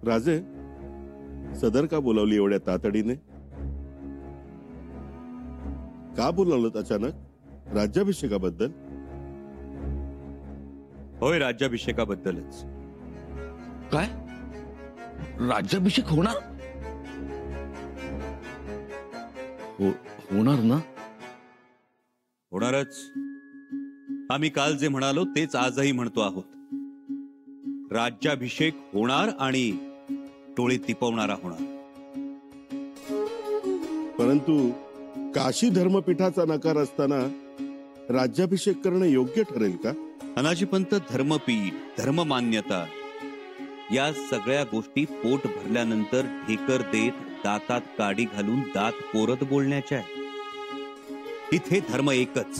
राजे, सदर का बोलावली एवढ्या तातडीने? का बोलावलं अचानक? राज्याभिषेकाबद्दल? होय, राज्याभिषेकाबद्दलच. काय? राज्याभिषेक होणार? होणार ना? होणारच. आम्ही काल जे म्हणालो तेच आजही म्हणतो आहोत. राज्याभिषेक होणार आणि टोळे तिपवणारा होणार. परंतु काशी धर्मपीठाचा नकार असताना राज्याभिषेक करणं योग्य ठरेल का? अनाजीपंत, धर्मपीठ, धर्ममान्यता या सगळ्या गोष्टी पोट भरल्यानंतर ढेकर देत दातात काडी घालून दात पोरत बोलण्याच्या आहे. इथे धर्म एकच,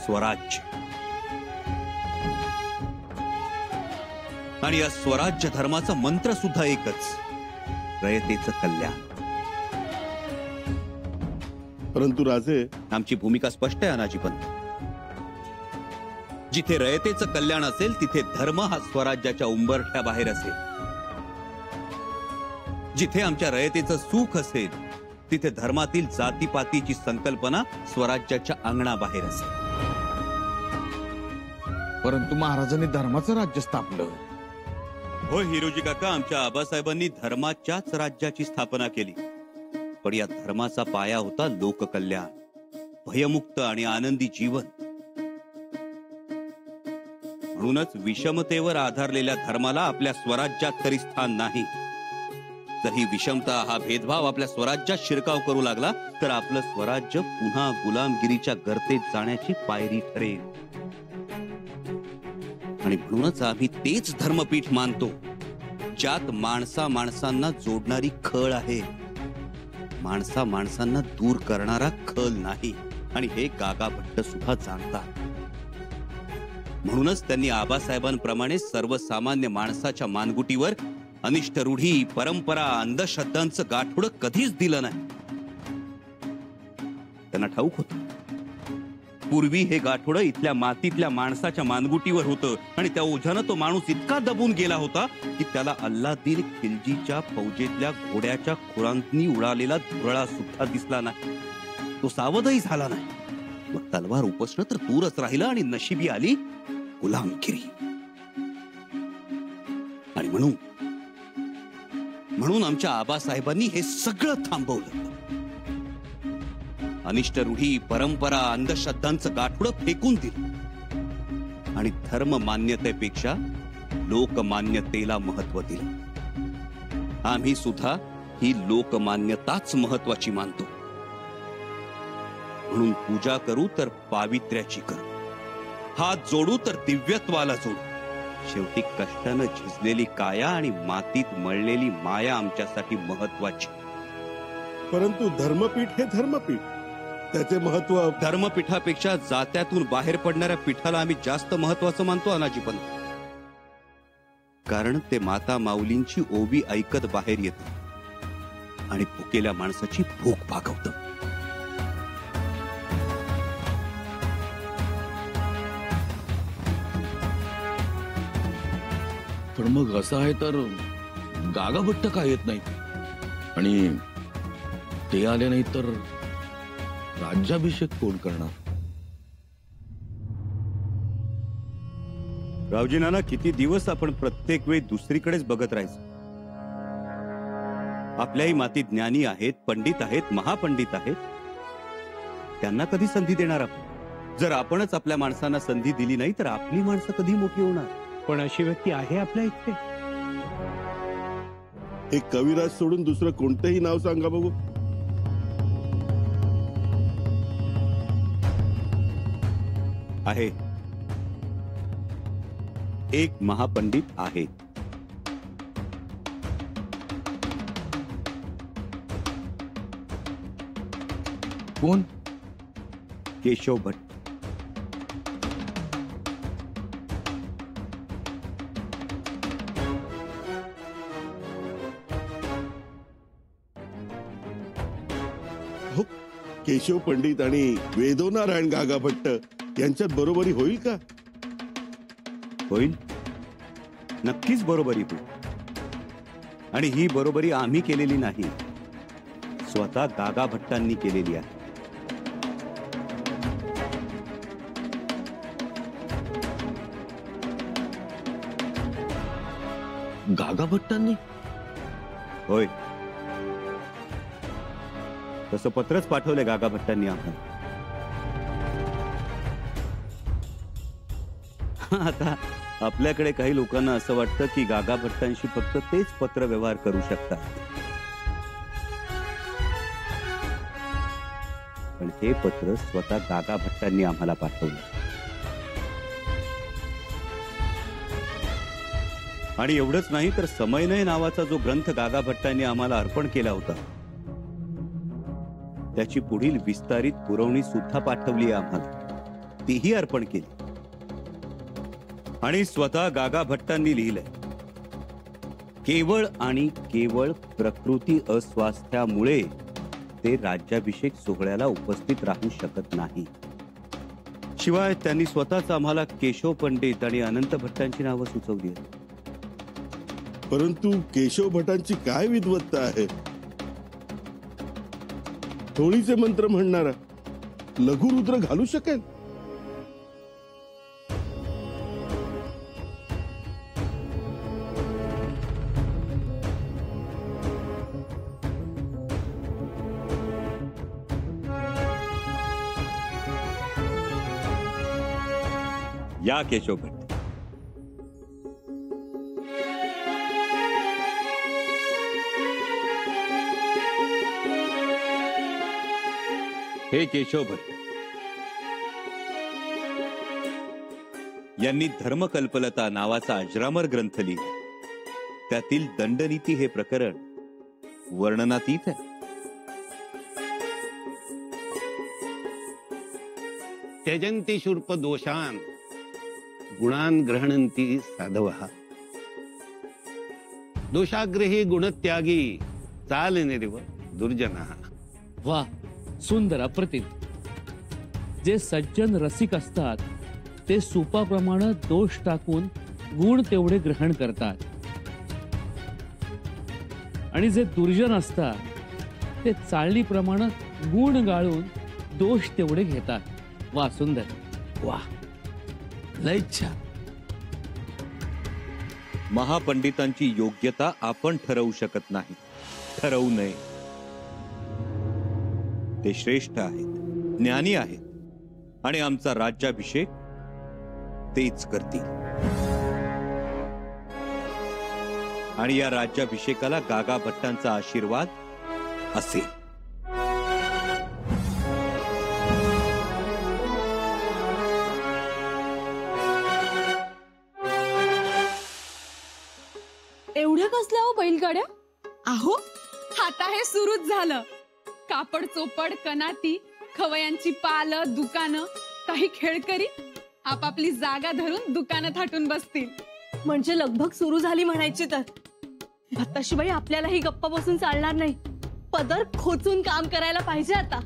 स्वराज्य. आणि या स्वराज्य धर्माचा मंत्र सुद्धा एकच, रयतेचं कल्याण. परंतु राजे, आमची भूमिका स्पष्ट आहे अनाजीपंत. जिथे रयतेचं कल्याण असेल तिथे धर्म हा स्वराज्याच्या उंबरठ्याबाहेर असेल. जिथे आमच्या रयतेचं सुख असेल तिथे धर्मातील जातीपातीची संकल्पना स्वराज्याच्या अंगणाबाहेर असेल. परंतु महाराजांनी धर्माचं राज्य स्थापलं. होय हिरोजी काका, आमच्या आबासाहेबांनी धर्माच्याच राज्याची स्थापना केली. पण या धर्माचा पाया होता लोककल्याण, भयमुक्त आणि आनंदी जीवन. म्हणूनच विषमतेवर आधारलेल्या धर्माला आपल्या स्वराज्यात तरी स्थान नाही. जर ही विषमता, हा भेदभाव आपल्या स्वराज्यात शिरकाव करू लागला तर आपलं स्वराज्य पुन्हा गुलामगिरीच्या गर्तेत जाण्याची पायरी ठरेल. आणि म्हणूनच आम्ही तेच धर्मपीठ मानतो ज्यात माणसा माणसांना जोडणारी खळ आहे, माणसा माणसांना दूर करणारा खल नाही. आणि हे गागा भट्ट सुद्धा जाणतात. म्हणूनच त्यांनी आबासाहेबांप्रमाणे सर्वसामान्य माणसाच्या मानगुटीवर अनिष्ट रूढी, परंपरा, अंधश्रद्धांचं गाठोडं कधीच दिलं नाही. त्यांना ठाऊक होतं पूर्वी हे गाठोडं इथल्या मातीतल्या माणसाच्या मानगुटीवर होतं आणि त्या ओझ्यानं तो माणूस इतका दबून गेला होता की त्याला अल्लादीन खिलजीच्या फौजेतल्या घोड्याच्या खुरांनी उडालेला धुरळा सुद्धा दिसला नाही. तो सावधही झाला नाही. मग तलवार उपसणं तर दूरच राहिलं आणि नशिबी आली गुलामगिरी. आणि म्हणून आमच्या आबासाहेबांनी हे सगळं थांबवलं. अनिष्ट रूढी, परंपरा, अंधश्रद्धांचं गाठोडं फेकून दिलं आणि धर्म मान्यतेपेक्षा लोकमान्यतेला महत्व दिलं. आम्ही सुद्धा ही लोकमान्यताच महत्वाची मानतो. म्हणून पूजा करू तर पावित्र्याची करू, हात जोडू तर दिव्यत्वाला जोडू. शेवटी कष्टानं झिजलेली काया आणि मातीत मळलेली माया आमच्यासाठी महत्वाची. परंतु धर्मपीठ हे धर्मपीठ, त्याचे महत्व धर्मपीठापेक्षा जात्यातून बाहेर पडणाऱ्या पीठाला आम्ही जास्त महत्वाचं मानतो अनाजीपंत. कारण ते माता माऊलींची ओवी ऐकत बाहेर येतं आणि भुकेल्या माणसाची भूक भागवतं. पण मग असं आहे तर गागा भट्ट का येत नाहीत? आणि ते आले नाही तर राज्याभिषेक कोण करणार? रावजी नाना, किती दिवस आपण प्रत्येक वेळी दुसरीकडेच बघत राहायचं? आपल्याही मातीत ज्ञानी आहेत, पंडित आहेत, महापंडित आहेत. त्यांना कधी संधी देणार आपण? जर आपणच आपल्या माणसांना संधी दिली नाही तर आपली माणसं कधी मोठी होणार? पण अशी व्यक्ती आहे आपल्या इथे? एक कविराज सोडून दुसरं कोणतंही नाव सांगा बघू. आहे, एक महापंडित आहे. कोण? केशव भट्ट. केशव पंडित आणि वेदोनारायण गागा भट्ट यांच्यात बरोबरी होईल का? होईल, नक्कीच बरोबरी होईल. आणि ही बरोबरी आम्ही केलेली नाही, स्वतः गागा भट्टांनी केलेली आहे. गागा भट्टांनी? होय, तसं पत्रच पाठवलंय गागा भट्टांनी आम्हाला. आता आपल्याकडे काही लोकांना असं वाटतं की गागा भट्टांशी फक्त तेच पत्र व्यवहार करू शकतात, पण हे पत्र स्वतः गागा भट्टांनी आम्हाला पाठवलं. आणि एवढंच नाही तर समयनय नावाचा जो ग्रंथ गागा भट्टांनी आम्हाला अर्पण केला होता, त्याची पुढील विस्तारित पुरवणी सुद्धा पाठवली आम्हाला, तीही अर्पण केली. आणि स्वतः गागा भट्टांनी लिहिलंय, केवळ आणि केवळ प्रकृती अस्वास्थ्यामुळे ते राज्याभिषेक सोहळ्याला उपस्थित राहू शकत नाही. शिवाय त्यांनी स्वतःच आम्हाला केशव पंडित आणि अनंत भट्टांची नावं सुचवली आहेत. परंतु केशव भटांची काय विद्वत्ता आहे? होळीचे मंत्र म्हणणारा लघुरुद्र घालू शकेल? या केशव भट्ट. हे केशव भट्ट यांनी धर्मकल्पलता नावाचा अजरामर ग्रंथ लिहिला. त्यातील दंडनीती हे प्रकरण वर्णनातीत आहे. त्यजन्ति शूर्प दोषान गुणान ग्रहणन्ति साधवः. दोषाग्रही गुणत्यागी चालनिरिव दुर्जनः. वा, सुंदर, अप्रतिम. जे सज्जन रसिक असतात ते सुपाप्रमाणे दोष टाकून गुण तेवढे ग्रहण करतात, आणि जे दुर्जन असतात ते चाळणीप्रमाणे गुण गाळून दोष तेवढे घेतात. वा, सुंदर. वा, लय छान. महापंडितांची योग्यता आपण ठरवू शकत नाही, ठरवू नये. ते श्रेष्ठ आहेत, ज्ञानी आहेत, आणि आमचा राज्याभिषेक तेच करतील. आणि या राज्याभिषेकाला गागा भट्टांचा आशीर्वाद असेल. एवढ्या कसल्या हो बैलगाड्या? अहो, आता हे सुरूच झालं. कापड चोपड, कनाती, खवयांची पालं, दुकानं, काही खेळकरी आपापली जागा धरून दुकानं थाटून बसतील. म्हणजे लगभग सुरू झाली म्हणायची. तर भत्ताशीबाई, आपल्यालाही गप्पा बसून चालणार नाही. पदर खोचून काम करायला पाहिजे आता.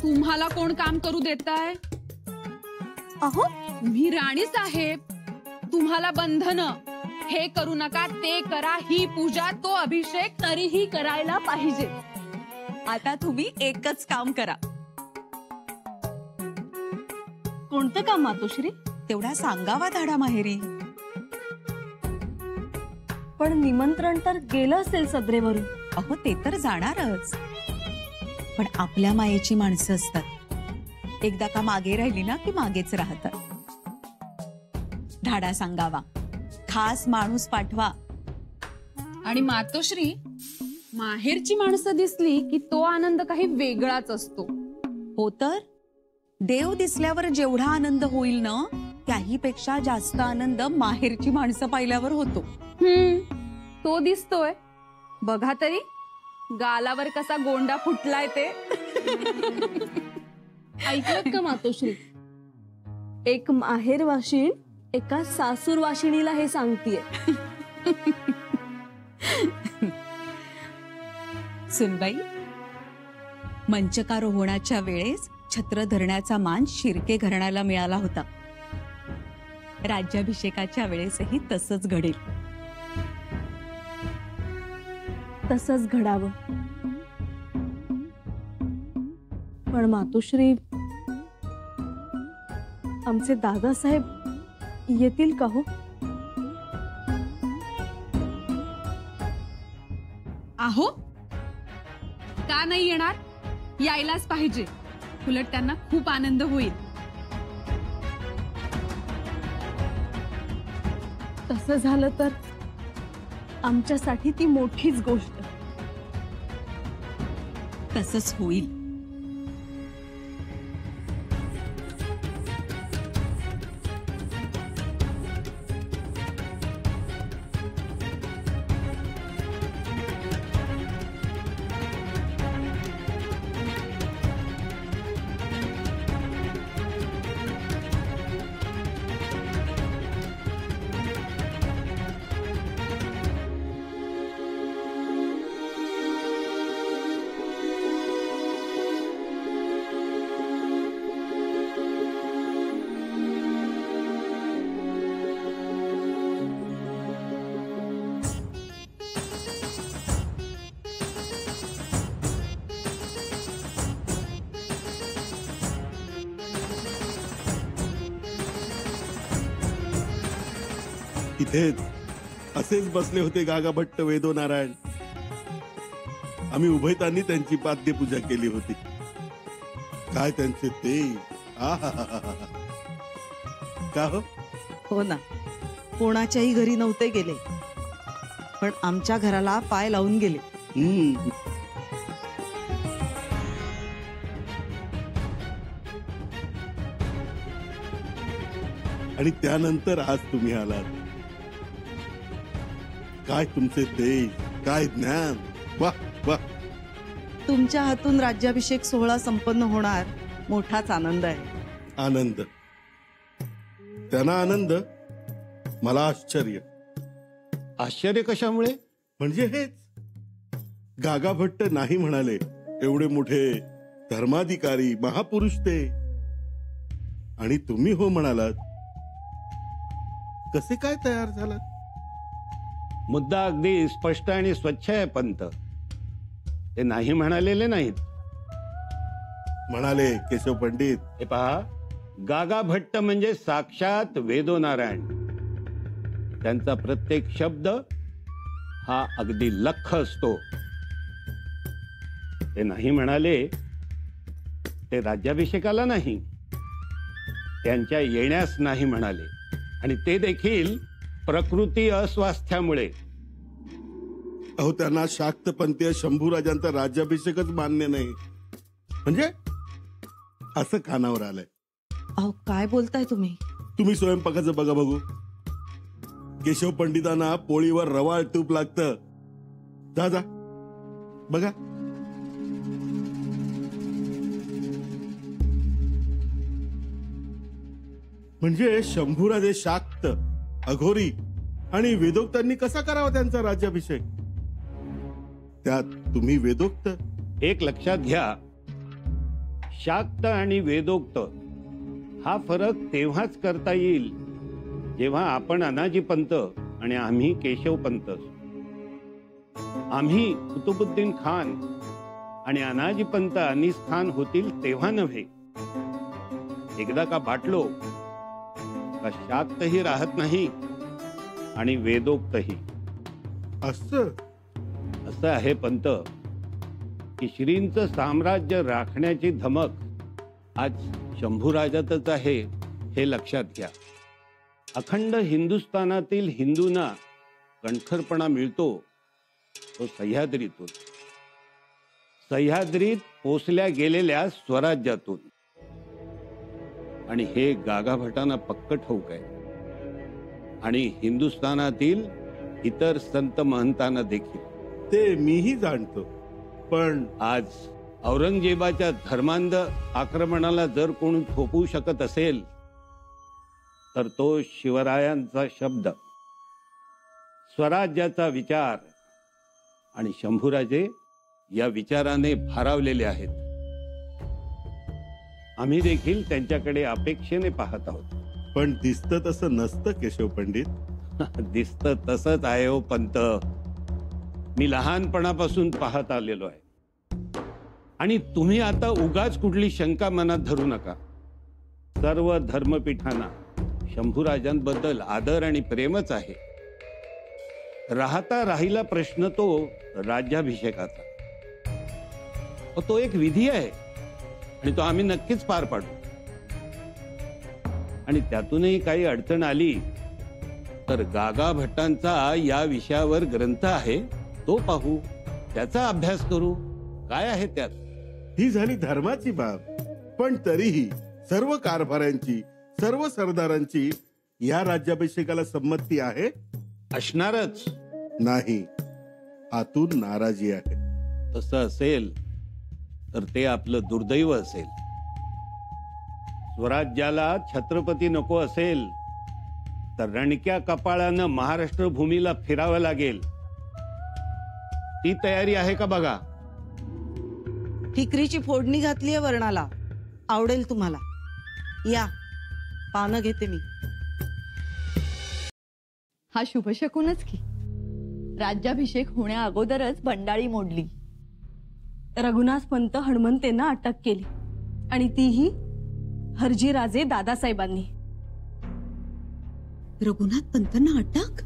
तुम्हाला कोण काम करू देताय? अहो, मी राणी साहेब. तुम्हाला बंधन, हे करू नका, ते करा, ही पूजा, तो अभिषेक, तरीही करायला पाहिजे. आता तुम्ही एकच काम करा. कोणतं काम मातोश्री? तेवढा सांगावा धाडा माहेरी. पण निमंत्रण तर गेलं असेल सदरेवरून. अहो, ते तर जाणारच, पण आपल्या मायेची माणसं असतात. एकदा का मागे राहिली ना की मागेच राहतात. धाडा सांगावा, खास माणूस पाठवा. आणि मातोश्री, माहेरची माणसं दिसली की तो आनंद काही वेगळाच असतो. हो तर, देव दिसल्यावर जेवढा आनंद होईल ना, त्याहीपेक्षा जास्त आनंद माहेरची माणसं पाहिल्यावर होतो. तो दिसतोय. बघा तरी, गालावर कसा गोंडा फुटलाय ते. ऐकलत का मातोश्री? एक माहेर वाशिण एका सासूर वाशिणीला हे सांगतीये. सुनबाई, मंचकारोहणाच्या वेळेस छत्र धरण्याचा मान शिर्के घराण्याला मिळाला होता. राज्याभिषेकाच्या वेळेसही तसंच घडेल. तसंच घडावं. पण मातोश्री, आमचे दादासाहेब येतील का हो? आहो, का नाही येणार? यायलाच पाहिजे. उलट त्यांना खूप आनंद होईल. तसं झालं तर आमच्यासाठी ती मोठीच गोष्ट. तसंच होईल. इथेच असेच बसले होते गागा भट्ट, वेदो नारायण. आम्ही उभयतांनी त्यांची पाद्यपूजा केली होती. काय त्यांचे ते आहाहाहा. का हो? हो ना, कोणाच्याही घरी नव्हते गेले, पण आमच्या घराला पाय लावून गेले. आणि त्यानंतर आज तुम्ही आलात. काय तुमचे ते, काय ज्ञान. वा वा. तुमच्या हातून राज्याभिषेक सोहळा संपन्न होणार, मोठाच आनंद आहे. आनंद, त्यांना आनंद, मला आश्चर्य. आश्चर्य कशामुळे? म्हणजे हेच, गागा भट्ट नाही म्हणाले. एवढे मोठे धर्माधिकारी महापुरुष ते, आणि तुम्ही हो म्हणालात. कसे काय तयार झालात? मुद्दा अगदी स्पष्ट आणि स्वच्छ आहे पंत. ते नाही म्हणालेले नाहीत. म्हणाले केशव पंडित. हे पहा, गागा भट्ट म्हणजे साक्षात वेदो नारायण. त्यांचा प्रत्येक शब्द हा अगदी लख असतो. ते नाही म्हणाले ते राज्याभिषेकाला नाही, त्यांच्या येण्यास नाही म्हणाले, आणि ते देखील प्रकृती अस्वास्थ्यामुळे. अहो, त्यांना शाक्तपंथीय शंभूराजांचा राज्याभिषेकच मान्य नाही. म्हणजे असं कानावर आलंय. अहो, काय बोलताय तुम्ही? तुम्ही स्वयंपाकाचं बघा बघू. केशव पंडितांना पोळीवर रवाळ तूप लागतं. जा जा बघा. म्हणजे शंभूराजे शाक्त, अघोरी आणि वेदोक्तांनी कसा करावा त्यांचा राज्याभिषेक? त्यात तुम्ही वेदोक्त. एक लक्षात घ्या, शाक्त आणि वेदोक्त हा फरक तेव्हाच करता येईल जेव्हा आपण अनाजी पंत आणि आम्ही केशव पंत. आम्ही कुतुबुद्दीन खान आणि अनाजी पंत अनीस खान होतील तेव्हा नव्हे. एकदा का बाटलो का शाक्तही राहत नाही आणि वेदोक्तही. असं आहे पंत की श्रींचं साम्राज्य राखण्याची धमक आज शंभूराजातच आहे, हे लक्षात घ्या. अखंड हिंदुस्थानातील हिंदूंना कणखरपणा मिळतो तो सह्याद्रीतून, सह्याद्रीत पोचल्या गेलेल्या स्वराज्यातून. आणि हे गागाभटांना पक्क ठाऊक आहे, आणि हिंदुस्थानातील इतर संत महंतांना देखील. ते मीही जाणतो. पण आज औरंगजेबाच्या धर्मांध आक्रमणाला जर कोणी थोपवू शकत असेल तर तो शिवरायांचा शब्द, स्वराज्याचा विचार. आणि शंभूराजे या विचाराने भारावलेले आहेत. आम्ही देखील त्यांच्याकडे अपेक्षेने पाहत आहोत. पण दिसतं तसं नसतं केशव पंडित. दिसतं तसंच आहे हो पंत. मी लहानपणापासून पाहत आलेलो आहे. आणि तुम्ही आता उगाच कुठली शंका मनात धरू नका. सर्व धर्मपीठांना शंभूराजांबद्दल आदर आणि प्रेमच आहे. राहिला प्रश्न तो राज्याभिषेकाचा. तो एक विधी आहे आणि तो आम्ही नक्कीच पार पाडू. आणि त्यातूनही काही अडचण आली तर गागा भट्टांचा या विषयावर ग्रंथ आहे, तो पाहू, त्याचा अभ्यास करू. काय आहे त्यात? ही झाली धर्माची बाब. पण तरीही सर्व कारभाऱ्यांची, सर्व सरदारांची या राज्याभिषेकाला संमती आहे? असणारच. नाही, आतून नाराजी आहे. तसं असेल तर ते आपलं दुर्दैव असेल. स्वराज्याला छत्रपती नको असेल तर रणक्या कपाळानं महाराष्ट्र भूमीला फिरावं लागेल. ती तयारी आहे का बघा. ठिकरीची फोडणी घातलीये वर्णाला, आवडेल तुम्हाला. या, पानं घेते मी. हा शुभशकुनच की. राज्याभिषेक होण्या अगोदरच बंडाळी मोडली. रघुनाथ पंत हनुमंतेनं अटक केली आणि तीही हरजीराजे दादासाहेबांनी. रघुनाथ पंतांना अटक?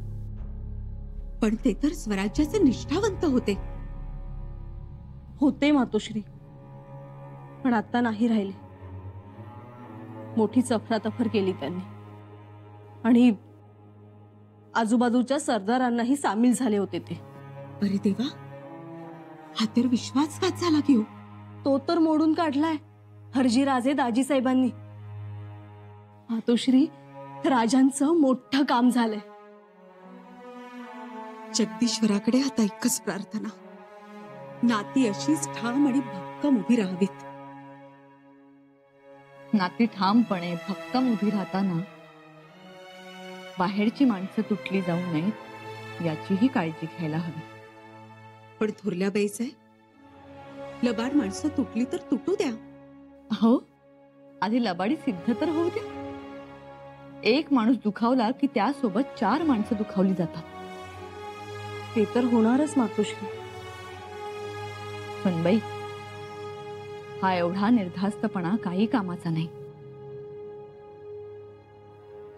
पण ते तर स्वराज्याचे निष्ठावंत होते. होते मातोश्री, पण आता नाही राहिले. मोठी अफरातफर केली त्यांनी आणि आजूबाजूच्या सरदारांनाही सामील झाले होते ते. अरे देवा, हा तर विश्वासघात झाला की हो. तो तर मोडून काढलाय हरजीराजे दाजीसाहेबांनी. मातोश्री, राजांचं मोठं काम झालंय. जगदीश्वराकडे आता एकच प्रार्थना, नाती अशीच ठाम आणि भक्कम उभी राहावीत. नाती ठामपणे भक्कम उभी राहताना बाहेरची माणसं तुटली जाऊ नयेत याचीही काळजी घ्यायला हवी. पण थोरल्या बाईचे लबाड माणसं तुटली तर तुटू द्या. हो, आधी लबाडी सिद्ध तर होऊ द्या. एक माणूस दुखावला की त्यासोबत 4 माणसं दुखावली जातात. ते तर होणारच मातोश्री. सुनबाई, हा एवढा निर्धास्तपणा काही कामाचा नाही.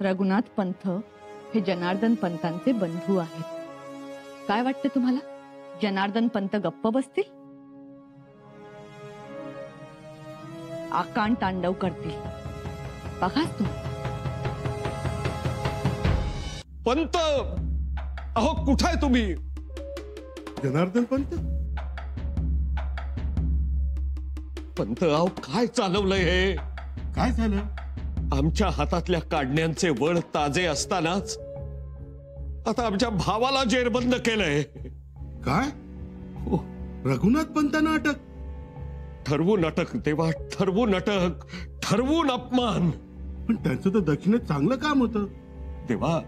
रघुनाथ पंत हे जनार्दन पंतांचे बंधू आहेत. काय वाटतं तुम्हाला, जनार्दन पंत गप्प बसतील? आकांड तांडव करतील. बघाच तू. पंत, अहो कुठाय तुम्ही? जनार्दन पंत? पंत, अहो काय चालवलंय हे? काय झालं? आमच्या हातातल्या काढण्यांचे वळ ताजे असतानाच आता आमच्या भावाला जेरबंद केलंय. काय? हो. रघुनाथ पंतांना अटक? ठरवून अटक देवा, ठरवून अटक, ठरवून अपमान. पण त्यांचं तर दक्षिणेत चांगलं काम होतं. देवा,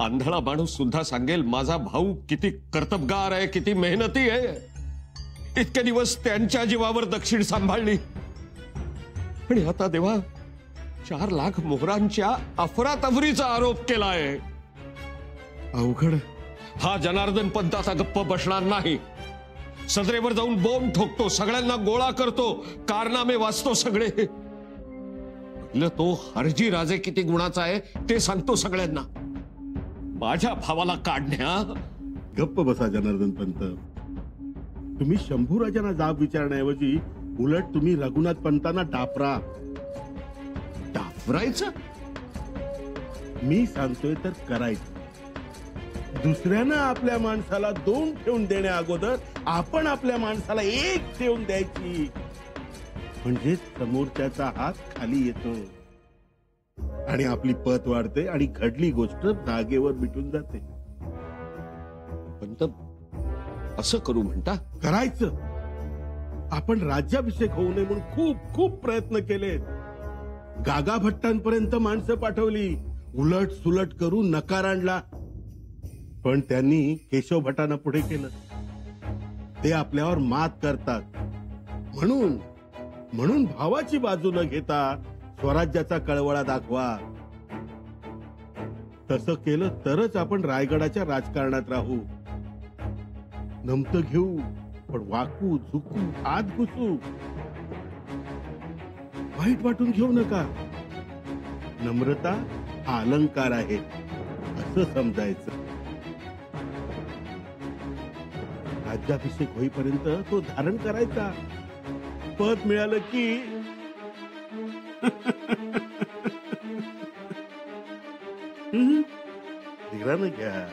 आंधळा माणूस सुद्धा सांगेल माझा भाऊ किती कर्तबगार आहे, किती मेहनती आहे. इतके दिवस त्यांच्या जीवावर दक्षिण सांभाळली आणि आता देवा 4 लाख मोहरांच्या अफरातफरीचा आरोप केलाय. अवघड. हा जनार्दन पंत असा गप्प बसणार नाही. सदरेवर जाऊन बॉम्ब ठोकतो, सगळ्यांना गोळा करतो, कारनामे वाचतो सगळे. तो हरजी राजे किती गुणाचा आहे ते सांगतो सगळ्यांना. माझ्या भावाला काढण्या. गप्प बसा जनार्दन पंत. तुम्ही शंभूराजांना जाब विचारण्याऐवजी उलट तुम्ही रघुनाथ पंतांना डाफरा. डाफरायचं? मी सांगतोय तर करायचं. दुसऱ्यानं आपल्या माणसाला 2 ठेवून देण्या अगोदर आपण आपल्या माणसाला 1 ठेवून द्यायची. म्हणजे समोरच्याचा हात खाली येतो आणि आपली पत वाढते आणि घडली गोष्ट जागेवर मिटून जाते. पण असं करू म्हणता? करायचं. आपण राज्याभिषेक होऊ नये म्हणून खूप खूप प्रयत्न केले. गागा भट्टांपर्यंत माणसं पाठवली, उलट सुलट करून नकार आणला. पण त्यांनी केशव भटांना पुढे केलं. ते आपल्यावर मात करतात. म्हणून भावाची बाजू न घेता स्वराज्याचा कळवळा दाखवा. तसं केलं तरच आपण रायगडाच्या राजकारणात राहू. नमतं घेऊ, पण वाकू झुकू आत घुसू, वाईट वाटून घेऊ नका. नम्रता हा अलंकार आहे असं समजायचं. राज्याभिषेक होईपर्यंत तो धारण करायचा. पद मिळालं की धीरानं घ्या.